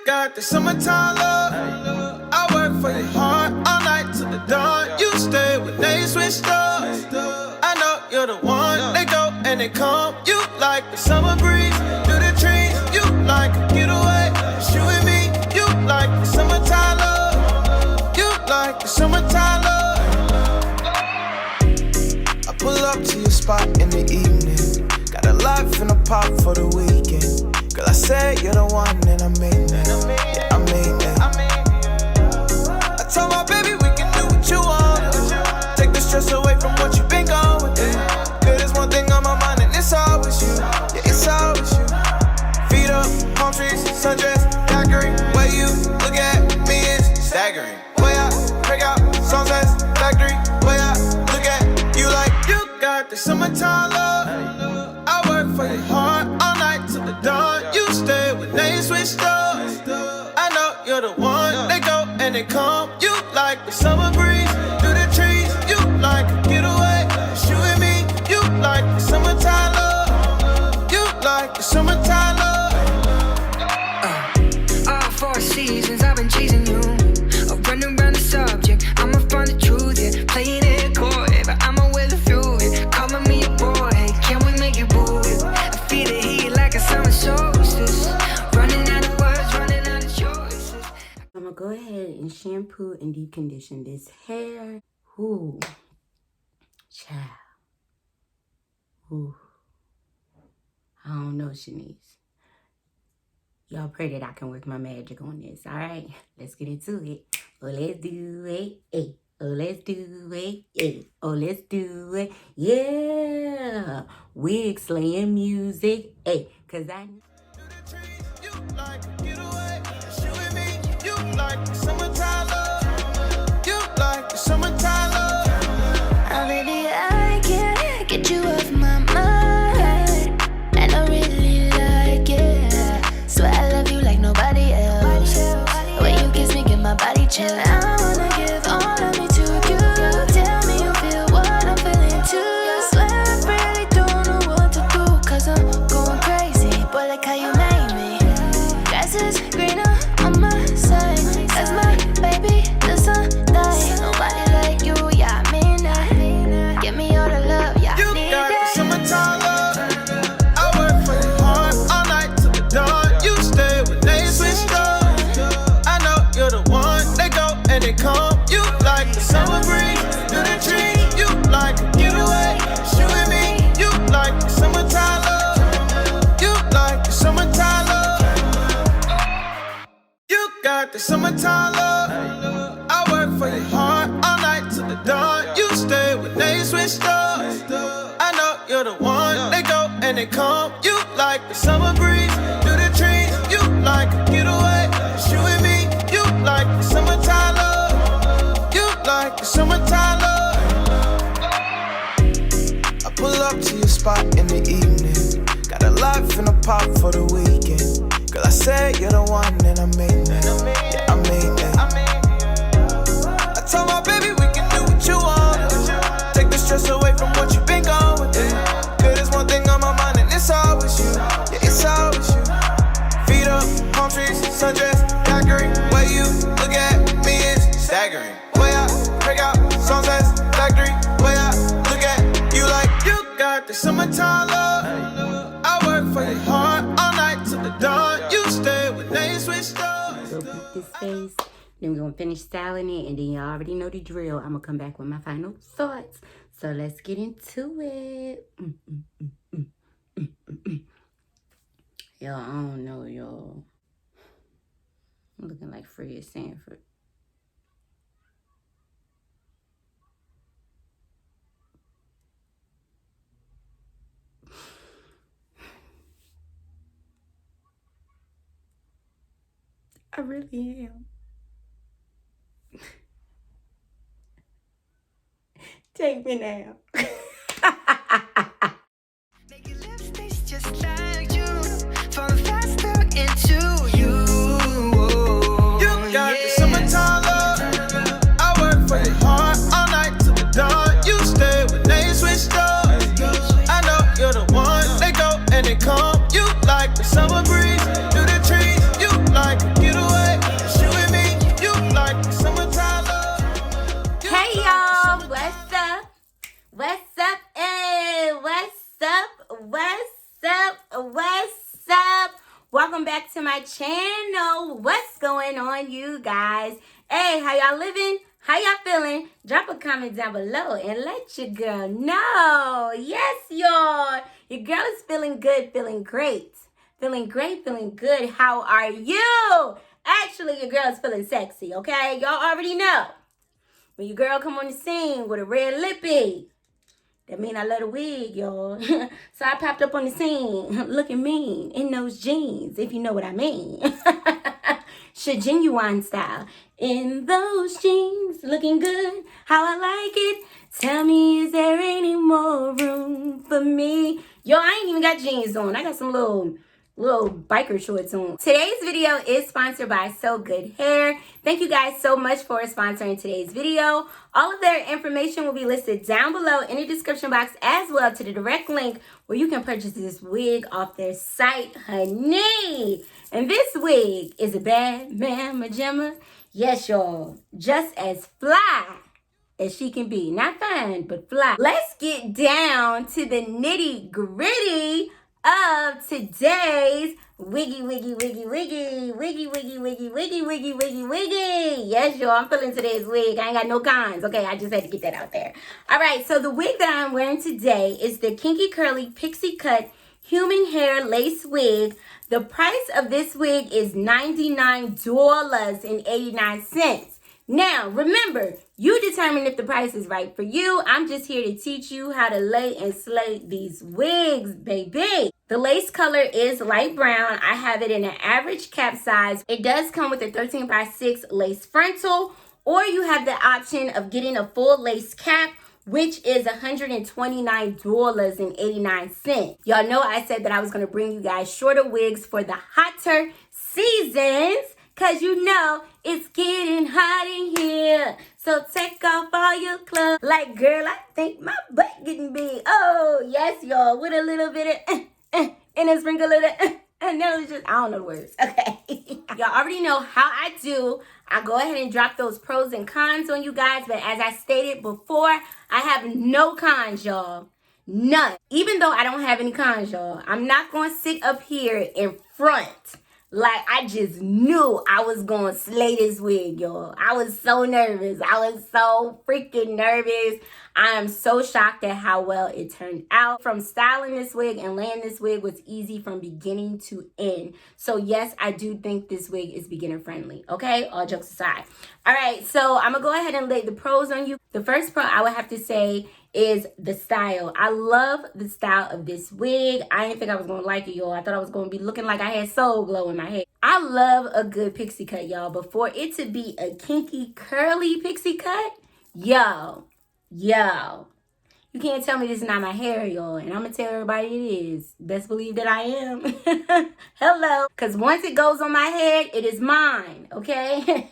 got the summertime love. I work for your heart all night till the dawn. You stay when they switched up. I know you're the one. They go and they come. You like the summer breeze through the trees. You like a getaway. It's you and me. You like the summertime love. You like the summertime love. I pull up to your spot in the evening. Got a life in a pop for the weekend. Girl, I said you're the one and I mean it. Yeah, I mean it. I told my baby we can do what you want. Take the stress away from what you've been going through. Girl, there's one thing on my mind and it's always you. Yeah, it's always you. Feet up, palm trees, sundress, daiquiri. Way you look at me is staggering. Way I break out, songs that's factory. Way I look at you like you got the summertime love. I work for your heart all night till the dawn. You stay when they switched up. I know you're the one. They go and they come. You like the summer breeze through the trees. You like a getaway. It's you and me. You like the summertime love. You like the summertime love. All 4 seasons I've been chasing you. Running around the subject. I'ma find the truth, yeah. Playing it coy, but I'ma weather through it. Calling me a boy, can we make it move? I feel the heat like a summer solstice. Running out of words, running out of choices. I'm gonna go ahead and shampoo and deep condition this hair. Ooh, child. Ooh, I don't know, Shanise. Y'all pray that I can work my magic on this. All right, let's get into it. Oh, let's do it. Hey. Oh, let's do it. Hey. Oh, let's do it. Yeah, wig slaying music. Hey, cause I. You like a getaway. It's you and me. You like the summertime love. You like the summertime love. Oh, baby, I can't get you off my mind. And I really like it. Swear I love you like nobody else. The way you kiss me, get my body chill. I wanna give all of me to you. Tell me you feel what I'm feeling too. Swear I really don't know what to do. Cause I'm going crazy. Boy, like how you made me. Grass is greener on my side. That's my baby, the sunlight. Nobody like you, yeah, I mean that. Give me all the love, yeah, You I need got the that. summertime love. I work for your heart all night till the dawn. You stay when they switched up. I know you're the one. They go and they come. You like the summer breeze through the trees. You like a getaway. It's you and me. You like the summertime love. You like the summertime love. You got the summertime love. I work for your heart all night till the dawn. You stay when they switched up. I know you're the one. They go and they come. You like the summer breeze through the trees. You like a getaway. It's you and me. You like the summertime love. You like the summertime love. I pull up to your spot in the evening. Got a life in a pop for the weekend. Girl, I said you're the one and I mean it. Yeah, I mean it. I told my baby we can do what you want. Take the stress away from what you've been going through. Girl, there's one thing on my mind and it's always you. Yeah, it's always you. Feet up, palm trees, sundress, daiquiri. Way you look at me is staggering. Way I break out, songs that's factory. Way I look at you like you got the summertime love. I work for your heart all night till the dawn. You stay when they switched up. So beat this face. Then we're gonna finish styling it, and then you already know the drill. I'm gonna come back with my final thoughts. So let's get into it. Yo, I don't know, yo. I'm looking like Fred Sanford. I really am. Take me now. Make your lips taste just like you. Fall faster into you. You got the summertime love. I work for your heart all night till the dawn. You stay when they switched up. I know you're the one. They go and they come. You like the summer breeze through the trees. You like a getaway. my channel. What's going on, you guys? Hey, how y'all living? How y'all feeling? Drop a comment down below and let your girl know. Yes, y'all. Your girl is feeling good, feeling great. Feeling great, feeling good. How are you? Actually, your girl is feeling sexy, okay? Y'all already know. When your girl come on the scene with a red lippy, that mean I love the wig, y'all. So I popped up on the scene looking mean in those jeans, if you know what I mean. Genuine style. In those jeans, looking good, how I like it. Tell me, is there any more room for me? Yo, I ain't even got jeans on. I got some little biker shorts on. Today's video is sponsored by SOGOODHAIR. Thank you guys so much for sponsoring today's video. All of their information will be listed down below in the description box, as well to the direct link where you can purchase this wig off their site, honey. And this wig is a bad man pajama. Yes, y'all, just as fly as she can be. Not fine, but fly. Let's get down to the nitty gritty of today's wiggy. Yes, y'all, I'm feeling today's wig. I ain't got no cons. Okay, I just had to get that out there. All right, so the wig that I'm wearing today is the Kinky Curly Pixie Cut Human Hair Lace Wig. The price of this wig is $99.89. Now, remember, you determine if the price is right for you. I'm just here to teach you how to lay and slay these wigs, baby. The lace color is light brown. I have it in an average cap size. It does come with a 13x6 lace frontal, or you have the option of getting a full lace cap, which is $129.89. Y'all know I said that I was going to bring you guys shorter wigs for the hotter seasons, because you know it's getting hot in here. So take off all your clothes. Like, girl, I think my butt getting big. Oh, yes, y'all. With a little bit of and a sprinkle of and that was just, I don't know the words. Okay. Y'all already know how I do. I go ahead and drop those pros and cons on you guys. But as I stated before, I have no cons, y'all. None. Even though I don't have any cons, y'all, I'm not going to sit up here in front like I just knew I was going to slay this wig, y'all. I was so nervous. I was so freaking nervous. I am so shocked at how well it turned out. From styling this wig and laying this wig was easy from beginning to end. So yes, I do think this wig is beginner friendly. Okay, all jokes aside. All right, so I'm gonna go ahead and lay the pros on you. The first pro I would have to say is the style. I love the style of this wig. I didn't think I was gonna like it, y'all. I thought I was gonna be looking like I had soul glow in my head. I love a good pixie cut, y'all. But for it to be a kinky curly pixie cut, yo, you can't tell me this is not my hair, y'all. And I'm going to tell everybody it is. Best believe that I am. Hello. Because once it goes on my head, it is mine, okay?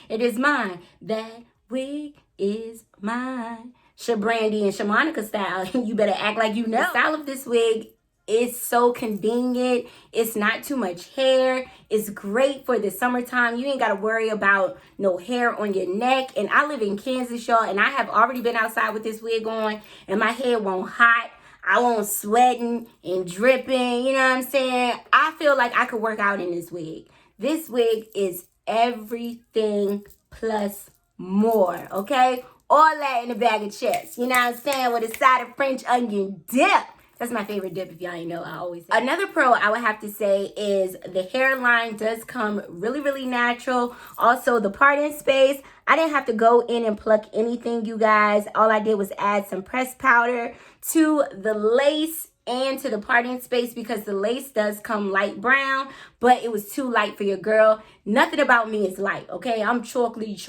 It is mine. That wig is mine. Shabrandy and Shamonica style. You better act like you know. The style of this wig is so convenient. It's not too much hair. It's great for the summertime. You ain't got to worry about no hair on your neck. And I live in Kansas, y'all, and I have already been outside with this wig on, and my hair won't hot. I won't sweating and dripping. You know what I'm saying? I feel like I could work out in this wig. This wig is everything plus more, okay? All that in a bag of chips. You know what I'm saying? With a side of French onion dip. That's my favorite dip, if y'all ain't know. I always say. Another pro I would have to say is the hairline does come really natural. Also, the parting space, I didn't have to go in and pluck anything, you guys. All I did was add some pressed powder to the lace and to the parting space, because the lace does come light brown, but it was too light for your girl. Nothing about me is light, okay? I'm chocolate,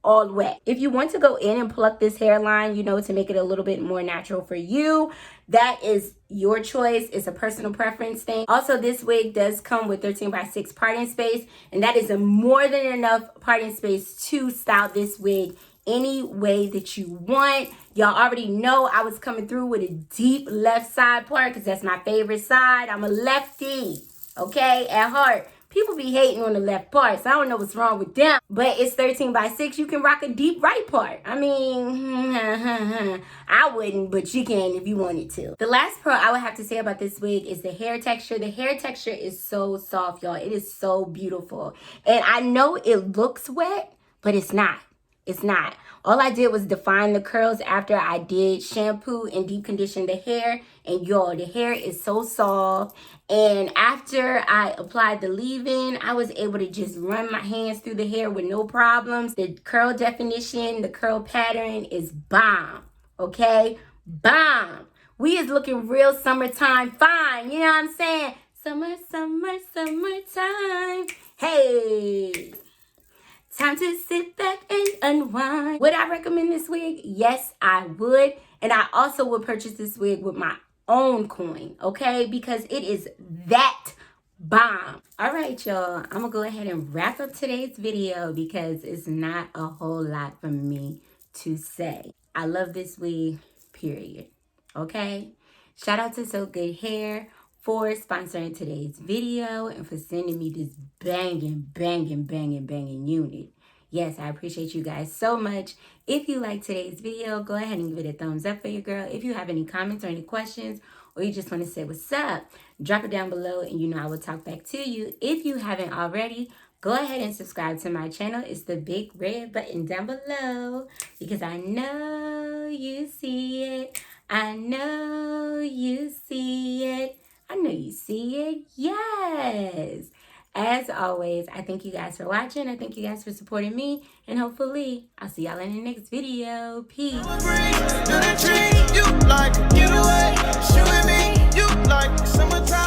all wet. If you want to go in and pluck this hairline, you know, to make it a little bit more natural for you, that is your choice. It's a personal preference thing. Also, this wig does come with 13x6 parting space, and that is a more than enough parting space to style this wig any way that you want. Y'all already know I was coming through with a deep left side part because that's my favorite side. I'm a lefty, okay, at heart. People be hating on the left part, so I don't know what's wrong with them. But it's 13 by 6. You can rock a deep right part. I mean, I wouldn't, but you can if you wanted to. The last pro I would have to say about this wig is the hair texture. The hair texture is so soft, y'all. It is so beautiful. And I know it looks wet, but it's not. It's not. All I did was define the curls after I did shampoo and deep condition the hair. And y'all, the hair is so soft. And after I applied the leave-in, I was able to just run my hands through the hair with no problems. The curl definition, the curl pattern is bomb. Okay? Bomb. We is looking real summertime fine. You know what I'm saying? Summer, summer, summertime. Hey. Time to sit back and unwind. Would I recommend this wig? Yes, I would. And I also would purchase this wig with my own coin, okay? Because it is that bomb. All right, y'all. I'm going to go ahead and wrap up today's video because it's not a whole lot for me to say. I love this wig, period. Okay? Shout out to SOGOODHAIR for sponsoring today's video and for sending me this banging unit. Yes, I appreciate you guys so much. If you like today's video, go ahead and give it a thumbs up for your girl. If you have any comments or any questions, or you just want to say what's up, drop it down below and you know I will talk back to you. If you haven't already, go ahead and subscribe to my channel. It's the big red button down below because I know you see it. I know you see it. I know you see it. Yes. As always, I thank you guys for watching. I thank you guys for supporting me. And hopefully, I'll see y'all in the next video. Peace. You like, get away, shoot me, you like summertime.